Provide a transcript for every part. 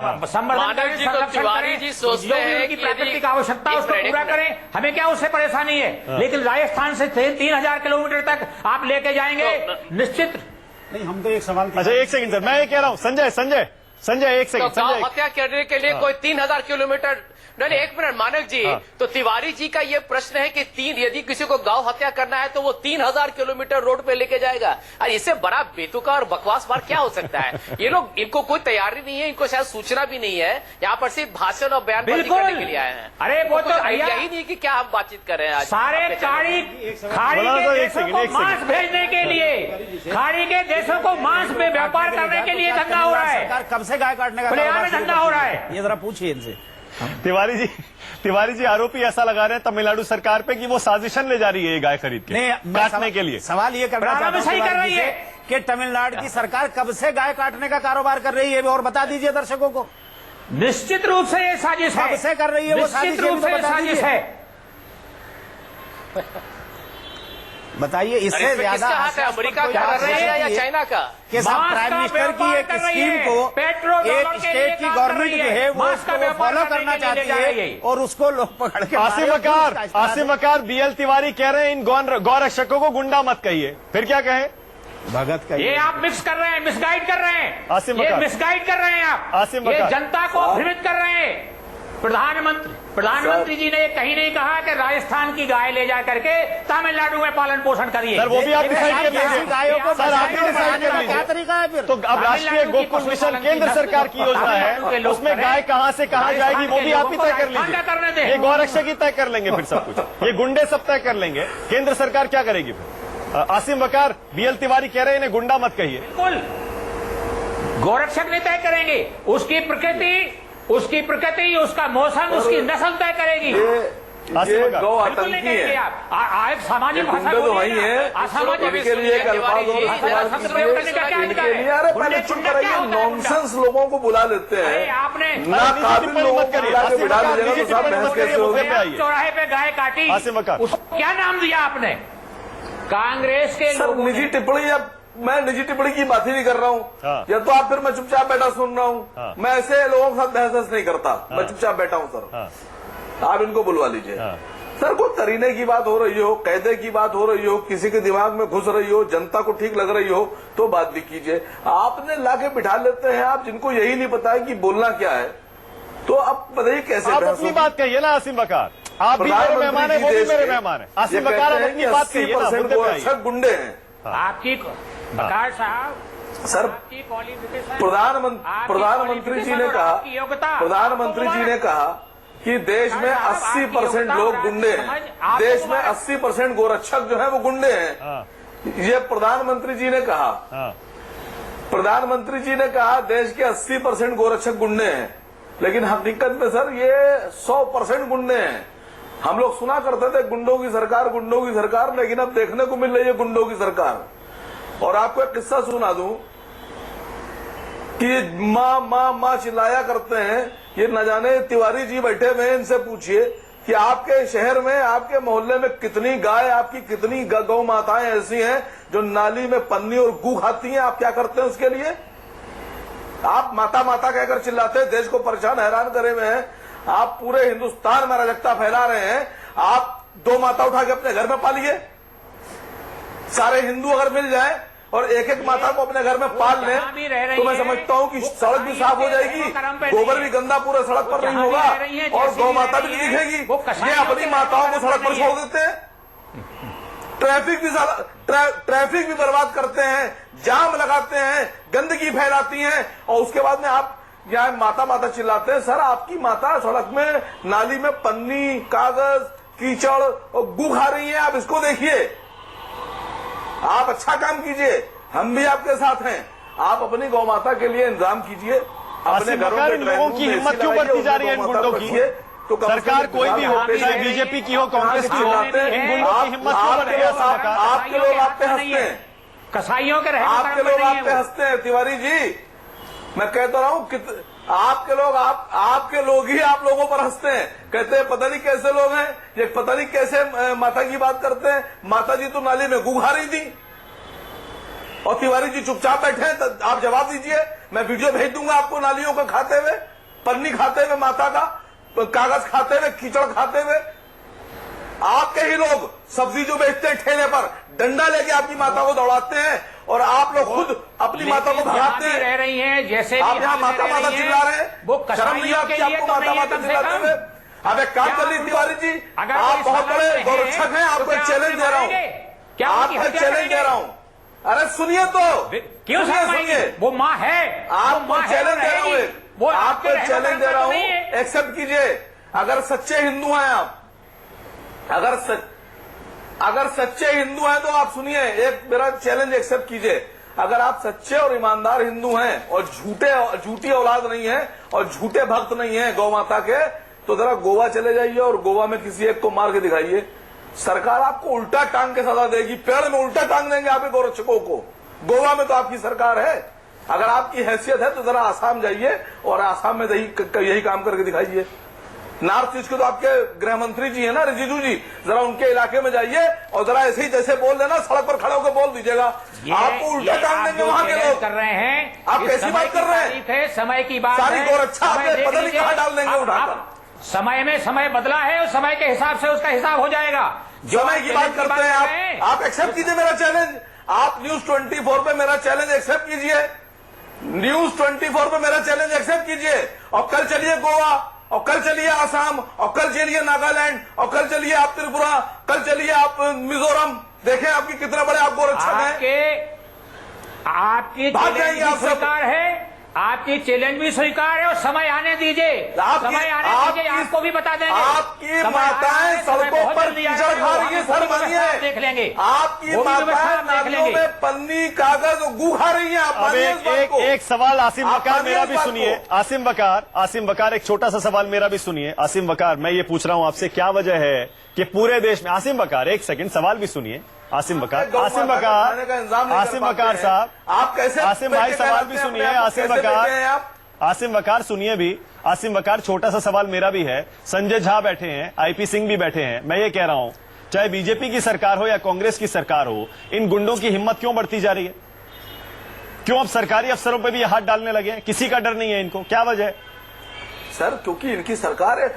मानव जी को तिवारी जी सोचते हैं कि प्राकृतिक आवश्यकता उसको पूरा करें, हमें क्या उससे परेशानी है। लेकिन राजस्थान से 3000 किलोमीटर तक आप लेके जाएंगे निश्चित नहीं। हम तो एक सवाल, अच्छा एक सेकंड सर, मैं ये कह रहा हूँ संजय एक सेकंड। गांव हत्या करने के लिए कोई 3000 किलोमीटर नहीं, एक मिनट मानक जी। तो तिवारी जी का ये प्रश्न है कि यदि किसी को गांव हत्या करना है तो वो 3000 किलोमीटर रोड पे लेके जाएगा। और इससे बड़ा बेतुका और बकवास बार क्या हो सकता है। ये लोग, इनको कोई तैयारी नहीं है, इनको शायद सूचना भी नहीं है, यहाँ पर सिर्फ भाषण और बयानबाजी करने के लिए आए हैं। अरे वो तो आइडिया ही नहीं कि क्या हम बाततचीत कर रहे हैं। आज सारे खाड़ी के देशों को मांस भेजने के लिए, खाड़ी के देशों को मांस में व्यापार करने के लिए धंधा हो रहा है। सरकार कब से गाय काटने का धंधा हो रहा है, ये जरा पूछिए इनसे। तिवारी जी आरोपी ऐसा लगा रहे हैं तमिलनाडु सरकार पे कि वो साजिशन ले जा रही है ये गाय खरीद के काटने के लिए। सवाल ये करना चाहता हूं सही कर रही है कि तमिलनाडु की सरकार कब से गाय काटने का कारोबार कर रही है, और बता दीजिए दर्शकों को। निश्चित रूप से ये साजिश है, कब से कर रही है वो निश्चित रूप से साजिश है। बताइए, इससे ज्यादा अमेरिका का कर रही है या चाइना का? कि प्राइम मिनिस्टर की एक स्कीम को एक स्टेट की गवर्नमेंट जो है वो उसको फॉलो करना चाहती है और उसको लोग पकड़ के। आसिम वकार बीएल तिवारी कह रहे हैं इन गौरक्षकों को गुंडा मत कहिए, फिर क्या कहे भगत का? ये आप मिक्स कर रहे हैं, मिसगाइड कर रहे हैं, आसिम ये मिसगाइड कर रहे हैं आप, ये जनता को भ्रमित कर रहे हैं। प्रधानमंत्री जी ने कहीं नहीं कहा कि राजस्थान की गाय ले जा करके तमिलनाडु में पालन पोषण करिए। सर वो भी आप डिसाइड कर लीजिए। सर आप डिसाइड कर क्या तरीका है फिर? तो अब राष्ट्रीय गोकुल मिशन केंद्र सरकार की योजना है, उसमें गाय कहां से कहां जाएगी वो भी आप ही तय कर लीजिए। ये गौरक्षक ही तय कर लेंगे फिर सब कुछ, ये गुंडे सब तय कर लेंगे। केंद्र सरकार क्या करेगी फिर? आसिम वकार बीएल तिवारी कह रहे हैं इन्हें गुंडा मत कहिए। बिल्कुल, गौरक्षक नहीं तय करेंगे, उसकी प्रकृति, उसका मौसम, उसकी नस्ल तय करेगी। ये गौ आतंकी है। आप सामाजिक भाषा तो वही है, असामाजिक के लिए पहले चुप कराइए। नॉनसेंस लोगों को बुला लेते हैं, आपने ना काबिल लोगों को बुला के बिठा लीजिएगा तो सब बहस कैसे होगी। चौराहे पे गाय काटी, उसको क्या नाम दिया आपने? कांग्रेस के लोगों निजी टिप्पणी, मैं निजी टिप्पणी की बात ही नहीं कर रहा हूँ। या तो आप फिर मैं चुपचाप बैठा सुन रहा हूँ। मैं ऐसे लोगों के साथ बहस नहीं करता, मैं चुपचाप बैठा हूँ। सर आप इनको बुलवा लीजिए। सर कोई तरीने की बात हो रही हो, कायदे की बात हो रही हो, किसी के दिमाग में घुस रही हो, जनता को ठीक लग रही हो तो बात भी कीजिए। आपने लाके बिठा लेते हैं आप जिनको यही नहीं पता है कि बोलना क्या है, तो अब बताइए कैसे आप अपनी बात कहिए ना। आसिम वकार आप भी मेरे मेहमान है, वो भी मेरे मेहमान है। आसिम वकार आप अपनी बात कहिए ना। 80% गुंडे हैं आपकी बकार साहब। सर प्रधानमंत्री जी ने कहा कि देश में 80% लोग गुंडे हैं, देश में 80% गोरक्षक जो है वो गुंडे हैं। ये प्रधानमंत्री जी ने कहा। प्रधानमंत्री जी ने कहा देश के 80% गोरक्षक गुंडे हैं, लेकिन हकीकत में सर ये 100% गुंडे हैं। हम लोग सुना करते थे गुंडों की सरकार, लेकिन अब देखने को मिल रही है गुंडों की सरकार। और आपको एक किस्सा सुना दूं कि माँ माँ माँ चिल्लाया करते हैं। ये न जाने तिवारी जी बैठे हुए हैं, इनसे पूछिए कि आपके शहर में, आपके मोहल्ले में कितनी गाय, आपकी कितनी गौ माताएं ऐसी हैं जो नाली में पन्नी और गू खाती हैं। आप क्या करते हैं उसके लिए? आप माता माता कहकर चिल्लाते हैं, देश को परेशान हैरान करे हुए हैं। आप पूरे हिंदुस्तान में अराजकता फैला रहे हैं। आप 2 माता उठा के अपने घर में पालिए। सारे हिंदू अगर मिल जाए और एक एक माता को अपने घर में पाल लें तो मैं समझता हूं कि सड़क भी साफ हो जाएगी, गोबर भी गंदा पूरे सड़क पर नहीं होगा और गौ माता भी नहीं दिखेगी। ये अपनी माताओं को सड़क पर छोड़ देते हैं, ट्रैफिक भी बर्बाद करते हैं, जाम लगाते हैं, गंदगी फैलाती हैं और उसके बाद में आप यहाँ माता माता चिल्लाते हैं। सर आपकी माता सड़क में नाली में पन्नी, कागज, कीचड़ और गू खा रही है, आप इसको देखिए। आप अच्छा काम कीजिए, हम भी आपके साथ हैं। आप अपनी गौ माता के लिए इंतजाम कीजिए। अपने घरों में लोगों की हिम्मत क्यों बढ़ती जा रही है इन गुंडों की? तो सरकार कोई भी हो, चाहे बीजेपी की हो, कांग्रेस की हो, इन गुंडों की हिम्मत क्यों बढ़ रही है? आपके लोग आप पे हंसते हैं, कसाईयों के आपके लोग आप पे हंसते हैं। तिवारी जी मैं कहता रहा हूँ आपके लोग ही आप लोगों पर हंसते हैं, कहते हैं पता नहीं कैसे लोग हैं ये, पता नहीं कैसे माता की बात करते हैं। माता जी तो नाली में गू खा रही थी और तिवारी जी चुपचाप बैठे हैं। तो आप जवाब दीजिए, मैं वीडियो भेज दूंगा आपको नालियों को खाते हुए, पन्नी खाते हुए माता का, कागज खाते हुए, कीचड़ खाते हुए। आपके ही लोग सब्जी जो बेचते हैं ठेले पर, डंडा लेके आपकी माता को दौड़ाते हैं और आप लोग खुद अपनी माता को भगाते हैं। रह रही हैं जैसे आप यहाँ माता माता चिल्ला रहे हैं, वो शर्म नहीं आती आपको माता माता चिल्लाते हुए? अब एक काम कर लीजिए तिवारी जी, आप बहुत बड़े गौरक्षक हैं, आपको एक चैलेंज दे रहा हूँ, आपको एक चैलेंज दे रहा हूँ। अरे सुनिए तो, क्यों सुनिए, वो माँ है, आपको चैलेंज दे रहा हूँ, वो आपको चैलेंज दे रहा हूँ, एक्सेप्ट कीजिए। अगर सच्चे हिंदू हैं आप, अगर सच्चे हिंदू हैं तो आप सुनिए, एक मेरा चैलेंज एक्सेप्ट कीजिए। अगर आप सच्चे और ईमानदार हिंदू हैं और झूठी औलाद नहीं है और झूठे भक्त नहीं है गौ माता के, तो जरा गोवा चले जाइए और गोवा में किसी एक को मार के दिखाइए। सरकार आपको उल्टा टांग के सजा देगी, पेड़ में उल्टा टांग देंगे आप गौरक्षकों को। गोवा में तो आपकी सरकार है। अगर आपकी हैसियत है तो जरा आसाम जाइए और आसाम में यही काम करके दिखाइए। नॉर्थ ईस्ट के तो आपके गृह मंत्री जी है ना, रिजिजू जी, जरा उनके इलाके में जाइए और जरा ऐसे ही जैसे बोल देना, सड़क पर खड़े होकर बोल दीजिएगा, आपको उल्टा टांग देंगे वहां के लोग। कर रहे हैं आप कैसी बात कर रहे हैं? समय की बात सारी गौरक्षा आपने पता नहीं कहां डाल देंगे उठाकर। समय में समय बदला है और समय के हिसाब से उसका हिसाब हो जाएगा। समय की बात करते हैं आप एक्सेप्ट कीजिए मेरा चैलेंज। आप न्यूज 24 पे मेरा चैलेंज एक्सेप्ट कीजिए, न्यूज 24 पे मेरा चैलेंज एक्सेप्ट कीजिए और कल चलिए गोवा और कल चलिए आसाम और कल चलिए नागालैंड और कल चलिए आप त्रिपुरा, कल चलिए आप मिजोरम, देखें आपकी कितने बड़े आप गोरक्षक हैं। आपकी चैलेंज भी स्वीकार है, आपकी चैलेंज भी स्वीकार है और समय आने दीजिए, समय आने दीजिए, आपको भी बता देंगे। आपकी माताएं सड़कों पर कीचड़ खा रही है, सर मानिए, देख लेंगे। आपकी माताएं नालियों में पन्नी कागज गू खा रही है। अब एक सवाल आसिम बकार मेरा भी सुनिए। आसिम बकार एक छोटा सा सवाल मेरा भी सुनिए। आसिम बकार, मैं ये पूछ रहा हूं आपसे, क्या वजह है कि पूरे देश में, आसिम बकार एक सेकंड सवाल भी सुनिए। आसिम बकार साहब, आप कैसे, आसिम भाई सवाल भी सुनिए। आसिम बकार सुनिए भी। आसिम बकार, छोटा सा सवाल मेरा भी है। संजय झा बैठे हैं, आईपी सिंह भी बैठे हैं। मैं ये कह रहा हूं, चाहे बीजेपी की सरकार हो या कांग्रेस की सरकार हो, इन गुंडों की हिम्मत क्यों बढ़ती जा रही है? क्यों अब सरकारी अफसरों पर भी हाथ डालने लगे हैं? किसी का डर नहीं है इनको, क्या वजह है? सर क्योंकि इनकी सरकार है।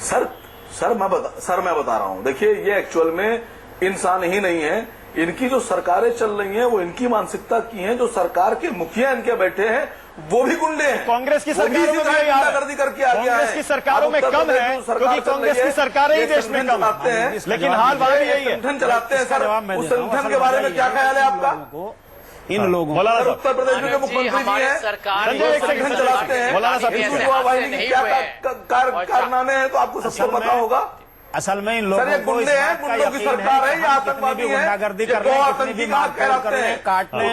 सर मैं बता रहा हूं, देखिए ये एक्चुअल में इंसान ही नहीं है। इनकी जो सरकारें चल रही हैं वो इनकी मानसिकता की हैं। जो सरकार के मुखिया इनके बैठे हैं वो भी गुंडे हैं। कांग्रेस की सरकारों में गुंडागर्दी करके आ गया है। कांग्रेस की सरकारों में कम है क्योंकि कांग्रेस की सरकारें ही देश में कम आते हैं, लेकिन हाल वहां भी यही है। संगठन चलाते हैं सर, उस संगठन के बारे में क्या ख्याल है आपका? इन लोगों उत्तर प्रदेश में मुख्यमंत्री जी हैं, संगठन चलाते हैं, क्या कारनामे हैं तो आपको सबको पता होगा। असल में इन लोगों को गुंडे हैं, गुंडों की सरकार है, ये आतंकवादी है, गुंडागर्दी कर रहे हैं, कितनी भी मारपीट कर रहे हैं, काटने,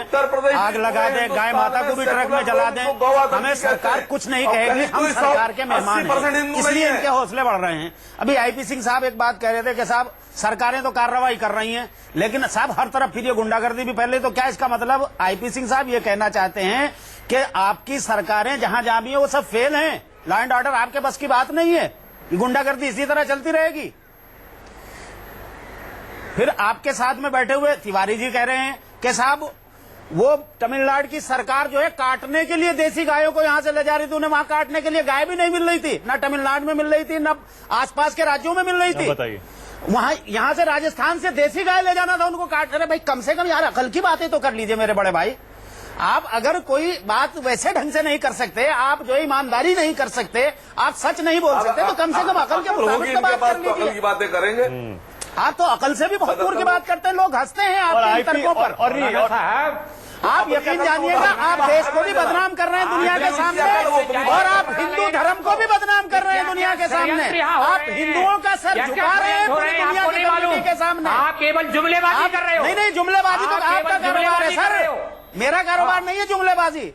आग लगा दें, गाय माता को भी ट्रक में जला दें, हमें सरकार कुछ नहीं कहेगी, हम सरकार के मेहमान हैं, इसलिए इनके हौसले बढ़ रहे हैं। अभी आईपी सिंह साहब एक बात कह रहे थे कि साहब सरकारें तो कार्रवाई कर रही हैं, लेकिन साहब हर तरफ फिर ये गुंडागर्दी भी फैले, तो क्या इसका मतलब आईपी सिंह साहब ये कहना चाहते हैं कि आपकी सरकारें जहां जहां भी है वो सब फेल हैं, लॉ एंड ऑर्डर आपके बस की बात नहीं है, गुंडागर्दी इसी तरह चलती रहेगी? फिर आपके साथ में बैठे हुए तिवारी जी कह रहे हैं कि साहब वो तमिलनाडु की सरकार जो है काटने के लिए देसी गायों को यहां से ले जा रही थी, उन्हें वहां काटने के लिए गाय भी नहीं मिल रही थी, ना तमिलनाडु में मिल रही थी, ना आसपास के राज्यों में मिल रही थी। बताइए, वहां यहां से राजस्थान से देसी गाय ले जाना था उनको काट रहे। भाई कम से कम यार अकल की बातें तो कर लीजिए मेरे बड़े भाई। आप अगर कोई बात वैसे ढंग से नहीं कर सकते, आप जो ईमानदारी नहीं कर सकते, आप सच नहीं बोल सकते, तो कम से कम अकल के मुताबिक बात कर लीजिए। बातें करेंगे आप तो अकल से भी बहुत दूर की बात करते हैं, लोग हंसते हैं आपके तर्कों पर। आप यकीन जानिएगा, आप देश को भी बदनाम कर रहे हैं दुनिया के सामने और आप हिंदू धर्म को भी बदनाम कर रहे हैं दुनिया के सामने। आप हिंदुओं का सर झुका रहे हैं पूरी दुनिया की कम्युनिटी के सामने। आप केवल जुमलेबाजी कर रहे हो। नहीं, जुमलेबाजी तो आपका कारोबार है सर, मेरा कारोबार नहीं है जुमलेबाजी,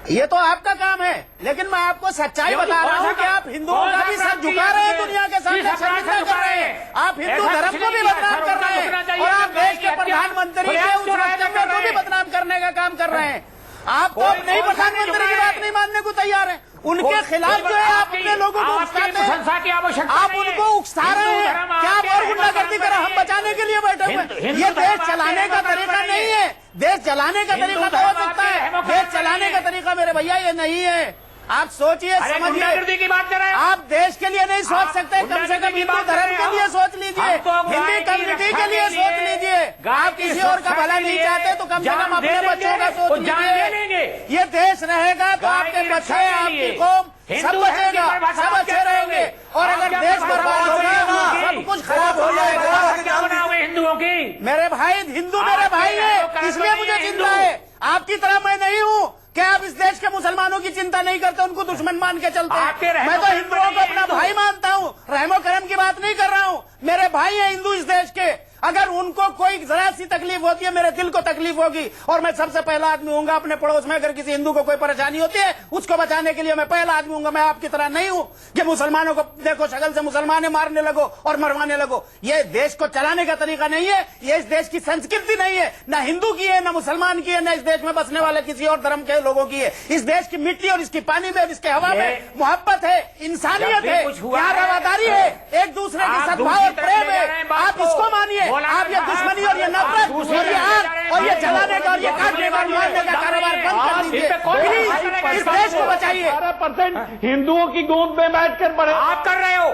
ये तो आपका काम है। लेकिन मैं आपको सच्चाई बता रहा हूँ कि आप हिंदुओं का भी सर झुका रहे हैं दुनिया के सामने, शर्मिंदा कर रहे हैं। आप हिंदू धर्म को भी बदनाम कर रहे हैं और आप देश के प्रधानमंत्री के उस वक्तव्य को भी बदनाम करने का काम कर रहे हैं। आप तो अपने ही प्रधानमंत्री की बात नहीं मानने को तैयार हैं, उनके खिलाफ जो है आप अपने लोगों को आपकी उकसाते हैं। प्रशंसा की आवश्यकता आप नहीं है। उनको उकसा रहे हिंदू हैं। धर्म क्या आप आपके और गुंडागर्दी रहमत करें? हम बनाइए। बचाने के लिए बैठे हुए हैं। हिंदू ये धर्म देश आपके चलाने का रहमत तरीका बनाइए। नहीं है। देश चलाने का हिंदू तरीका तो धर्म हो सकता आपके है, रहमत देश चलाने बनाइए। का तरीका मेरे भैया ये नहीं है। आप सोचिए, अरे समझिए। गुंडागर्दी की बात कर रहे हैं। आप देश के लिए नहीं सोच आप सकते, कम से गुंडागर्दी कम की हिंदू बात कर धर्म रहे के हो। लिए सोच लीजिए, हम तो गाय हिंदी की कम्युनिटी रक्षा के लिए के सोच लिए, लीजिए। गाय आप की किसी और का सुरक्षा भला के नहीं लिए चाहते तो कम से जान कम अपने दे बच्चों का देंगे, सोच वो जान दे लीजिए। देंगे। ये देश रहेगा तो गाय आपके की बच्चे, रक्षा के आपकी लिए। कौम सब हिंदू धर्म की बचेगा, परिभाषा सब आप अच्छे क्या रहेंगे। और आप अगर क्या देश परिभाषा बर्बाद हो बनाओगे जाएगा, हिंदुओं सब कुछ खराब हो जाएगा। क्या बनाओगे हिंदुओं की? मेरे भाई, हिंदू मेरे भाई है, इसलिए मुझे चिंता है। आपकी तरह मैं नहीं हूँ। क्या आप इस देश के मुसलमानों की चिंता नहीं करते, उनको दुश्मन मान के चलते आपके हैं? रहमो मैं तो करम हिंदुओं को नहीं है, अपना हिंदू। भाई मानता हूँ, रहमो करम की बात नहीं कर रहा हूँ। मेरे भाई हैं हिंदू इस देश के। अगर उनको कोई जरा सी तकलीफ होती है, मेरे दिल को तकलीफ होगी, और मैं सबसे पहला आदमी हूँ अपने पड़ोस में। अगर किसी हिंदू को कोई परेशानी होती है, उसको बचाने के लिए मैं पहला आदमी हूँ। मैं आपकी तरह नहीं हूँ कि मुसलमानों को देखो शक्ल से मुसलमान मारने लगो और मरवाने लगो। ये देश को चलाने का तरीका नहीं है, ये इस देश की संस्कृति नहीं है। ना हिंदू की है, ना मुसलमान की है, ना इस देश में बसने वाले किसी और धर्म के लोगों की है। इस देश की मिट्टी और इसकी पानी में, इसके हवा में मोहब्बत है, इंसानियत जब भी है, कुछ हुआ यहाँ है, रवादारी है, एक दूसरे की आप सद्भाव दूसरी और तरफ प्रेम ले जा रहे है। हैं बात आप को। इसको मानिए। बोला आप ये है, दुश्मनी और ये आप नफरत दूसरी और ये तरफ ले आग जा रहे हैं और ये बात को। जलाने का और ये काटने का और मारने का कारोबार बंद कर दीजिए। प्लीज इस देश को बचाइए। 18% हिंदुओं की गोद में बैठकर बढ़े। आप कर रहे हो,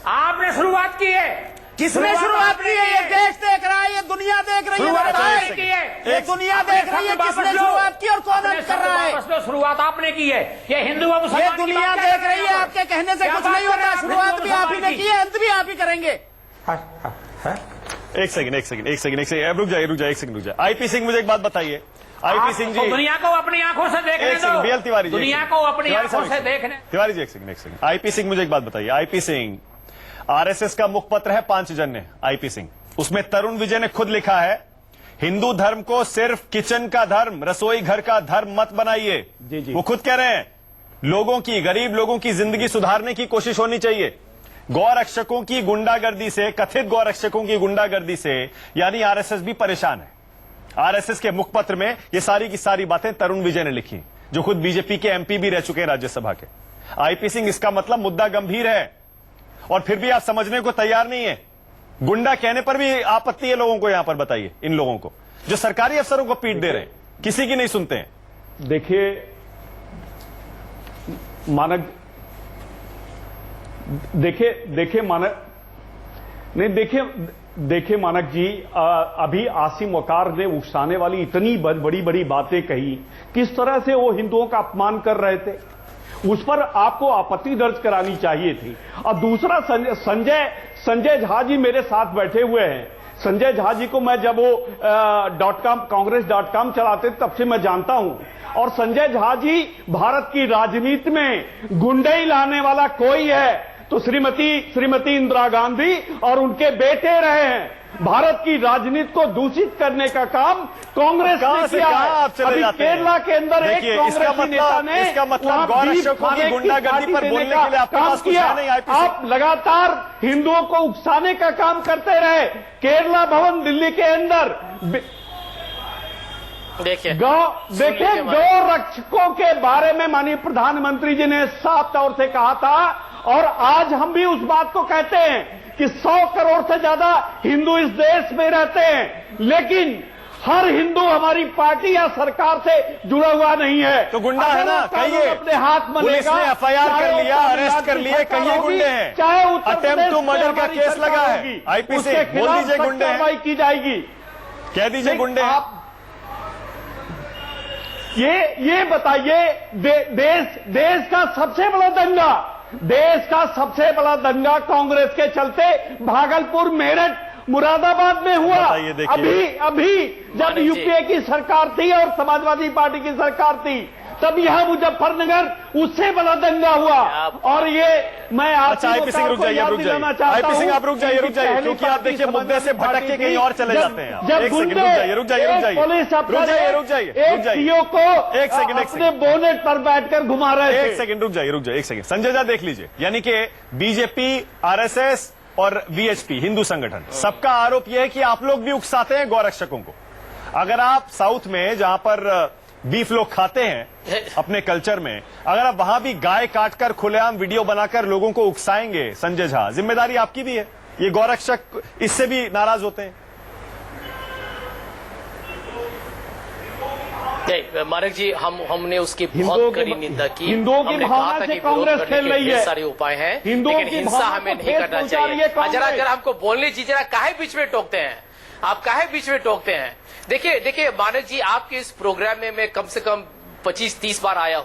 आपने शुरुआत की है। किसने शुरुआत की है? ये देश देख रहा है, ये दुनिया देख रही है मेरे भाई। की है। ये दुनिया देख रही है, किसने शुरुआत की और कौन अंत कर रहा है? वापस लो, शुरुआत आपने की है। ये हिंदू और ये मुसलमान की दुनिया बात क्या देख कर रही है, हो? आपके कहने से क्या कुछ बात नहीं कर रहे होता। हैं? शुरुआत भी आप ही ने की है, अंत भी आप ही करेंगे। एक सेकंड रुक जाइए, एक सेकंड रुक जाइए। आईपी सिंह, मुझे एक बात बताइए। आईपी सिंह जी, दुनिया को अपनी आंखों से देखने एक सेकंड, दो। बीएल तिवारी जी, दुनिया को अपनी आंखों से देखने। तिवारी जी, एक सेकंड। आईपी सिंह, मुझे एक बात बताइए। आईपी सिंह, आरएसएस का मुखपत्र है पांचजन्य। आईपी सिंह, उसमें तरुण विजय ने खुद लिखा है, हिंदू धर्म को सिर्फ किचन का धर्म, रसोई घर का धर्म मत बनाइए। वो खुद कह रहे हैं, लोगों की, गरीब लोगों की जिंदगी सुधारने की कोशिश होनी चाहिए। गौरक्षकों की गुंडागर्दी से, कथित गौरक्षकों की गुंडागर्दी से, यानी आरएसएस भी परेशान है। आरएसएस के मुखपत्र में ये सारी की सारी बातें तरुण विजय ने लिखी, जो खुद बीजेपी के एमपी भी रह चुके हैं राज्यसभा के। आईपी सिंह, इसका मतलब मुद्दा गंभीर है और फिर भी आप समझने को तैयार नहीं है। गुंडा कहने पर भी आपत्ति है लोगों को। यहां पर बताइए, इन लोगों को जो सरकारी अफसरों को पीट दे रहे हैं, किसी की नहीं सुनते हैं। देखिए मानक, देखिए मानक, नहीं देखिए मानक जी, अभी आसिम वकार ने उकसाने वाली इतनी बड़ी बड़ी बातें कही, किस तरह से वो हिंदुओं का अपमान कर रहे थे, उस पर आपको आपत्ति दर्ज करानी चाहिए थी। और दूसरा, संजय झा जी मेरे साथ बैठे हुए हैं। संजय झा जी को मैं जब वो कांग्रेस.com चलाते तब से मैं जानता हूं, और संजय झा जी भारत की राजनीति में गुंडई लाने वाला कोई है तो श्रीमती इंदिरा गांधी और उनके बेटे रहे हैं। भारत की राजनीति को दूषित करने का काम कांग्रेस ने किया है। अभी केरला के अंदर एक कांग्रेसी नेता ने इसका मतलब गौरक्षकों की गुंडागर्दी पर बोलने के लिए आपके पास कुछ है नहीं। आप लगातार हिंदुओं को उकसाने का काम करते रहे। केरला भवन दिल्ली के अंदर देखिए गौ रक्षकों के बारे में माननीय प्रधानमंत्री जी ने साफ तौर से कहा था, और आज हम भी उस बात को कहते हैं कि 100 करोड़ से ज्यादा हिंदू इस देश में रहते हैं, लेकिन हर हिंदू हमारी पार्टी या सरकार से जुड़ा हुआ नहीं है। तो गुंडा है ना, कहिए। अपने हाथ में पुलिस ने एफआईआर कर लिया, अरेस्ट कर लिए, कहिए गुंडे हैं। चाहे अटेम्प्ट टू मर्डर का केस लगा है। आईपी से बोल दीजिए गुंडे हैं, कार्रवाई की जाएगी। कह दीजिए गुंडे हैं। आप ये बताइए, देश का सबसे बड़ा दंगा कांग्रेस के चलते भागलपुर, मेरठ, मुरादाबाद में हुआ। अभी जब यूपीए की सरकार थी और समाजवादी पार्टी की सरकार थी, तब यहां मुजफ्फरनगर उससे बड़ा दंगा हुआ। और ये मैं अच्छा, आईपी सिंह रुक जाइए, आईपी सिंह आप रुक जाइए, क्योंकि आप देखिए मुद्दे से भटक के कहीं और चले जाते हैं। एक सेकंड रुक जाइए, पुलिस सीओ को एक सेकंड अपने बोनेट पर बैठकर घुमा रहे थे। एक सेकंड रुक जाइए, एक सेकंड। संजय जी देख लीजिए, यानी कि बीजेपी, आरएसएस और वीएचपी, हिंदू संगठन, सबका आरोप यह है कि आप लोग भी उकसाते हैं गौरक्षकों को। अगर आप साउथ में, जहां पर बीफ लोग खाते हैं अपने कल्चर में, अगर आप वहां भी गाय काटकर खुलेआम वीडियो बनाकर लोगों को उकसाएंगे संजय झा, जिम्मेदारी आपकी भी है। ये गौरक्षक इससे भी नाराज होते हैं। मानिक जी, हमने उसकी बहुत कड़ी निंदा की। हिंदुओं की हमने भावना कहा था से कि कांग्रेस विरोध करने खेल के रही है। ढेर सारे उपाय हैं, हिंदुओं लेकिन की हिंसा भावना हमें को नहीं ठेस करना पहुंचा रही है चाहिए। जरा कांग्रेस। हमको बोलने दीजिए, जरा काहे बीच में टोकते हैं आप, काहे बीच में टोकते हैं? देखिए मानिक जी, आपके इस प्रोग्राम में मैं कम से कम 25-30 बार आया हूं।